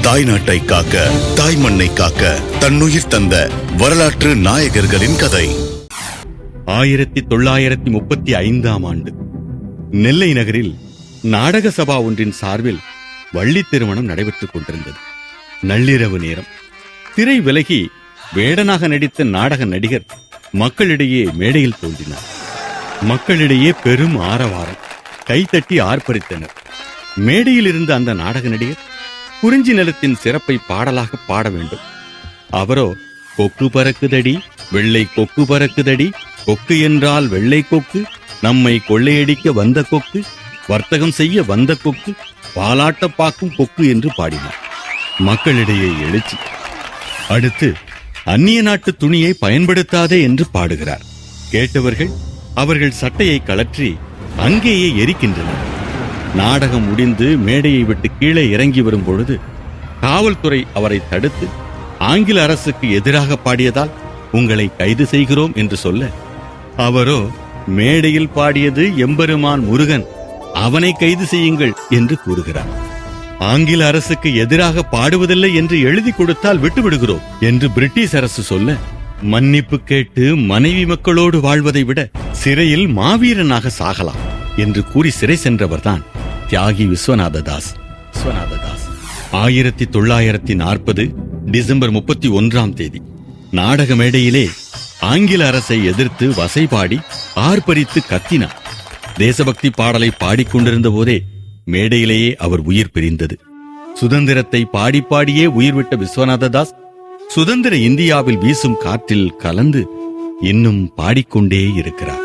தாய்நாட்டை காக்க, தாய் மண்ணை காக்க தன்னுயிர் தந்த வரலாற்று நாயகர்களின் கதை. 1935ஆம் ஆண்டு நெல்லை நகரில் நாடக சபா ஒன்றின் சார்பில் வள்ளி திருமணம் நடைபெற்றுக் கொண்டிருந்தது. நள்ளிரவு நேரம். திரை விலகி வேடனாக நடித்த நாடக நடிகர் மக்களிடையே மேடையில் தோன்றினார். மக்களிடையே பெரும் ஆரவாரம், கைத்தட்டி ஆர்ப்பரித்தனர். மேடையில் இருந்த அந்த நாடக நடிகர் குறிஞ்சி நிலத்தின் சிறப்பை பாடலாக பாட வேண்டும். அவரோ கொக்கு பறக்குதடி, வெள்ளை கொக்கு பறக்குதடி, கொக்கு என்றால் வெள்ளை கொக்கு, நம்மை கொள்ளையடிக்க வந்த கொக்கு, வர்த்தகம் செய்ய வந்த கொக்கு, பாலாட்ட பாக்கும் கொக்கு என்று பாடினார். மக்களிடையே எழுச்சி. அடுத்து அந்நிய நாட்டு துணியை பயன்படுத்தாதே என்று பாடுகிறார். கேட்டவர்கள் அவர்கள் சட்டையை கழற்றி அங்கேயே எரிக்கின்றனர். நாடகம் முடிந்து மேடையை விட்டு கீழே இறங்கி வரும் பொழுது காவல்துறை அவரை தடுத்து, ஆங்கில அரசுக்கு எதிராக பாடியதால் உங்களை கைது செய்கிறோம் என்று சொல்ல, அவரோ மேடையில் பாடியது எம்பெருமான் முருகன், அவனை கைது செய்யுங்கள் என்று கூறுகிறார். ஆங்கில அரசுக்கு எதிராக பாடுவதில்லை என்று எழுதி கொடுத்தால் விட்டுவிடுகிறோம் என்று பிரிட்டிஷ் அரசு சொல்ல, மன்னிப்பு கேட்டு மனைவி மக்களோடு வாழ்வதை விட சிறையில் மாவீரனாக சாகலாம் என்று கூறி சிறை சென்றவர்தான் தியாகி விஸ்வநாததாஸ். 1940 டிசம்பர் 31ஆம் தேதி நாடக மேடையிலே ஆங்கில அரசை எதிர்த்து வசைபாடி ஆர்ப்பரித்து கத்தினார். தேசபக்தி பாடலை பாடிக்கொண்டிருந்த போதே மேடையிலேயே அவர் உயிர் பிரிந்தது. சுதந்திரத்தை பாடி பாடியே உயிர் விட்ட விஸ்வநாததாஸ் சுதந்திர இந்தியாவில் வீசும் காற்றில் கலந்து இன்னும் பாடிக்கொண்டே இருக்கிறார்.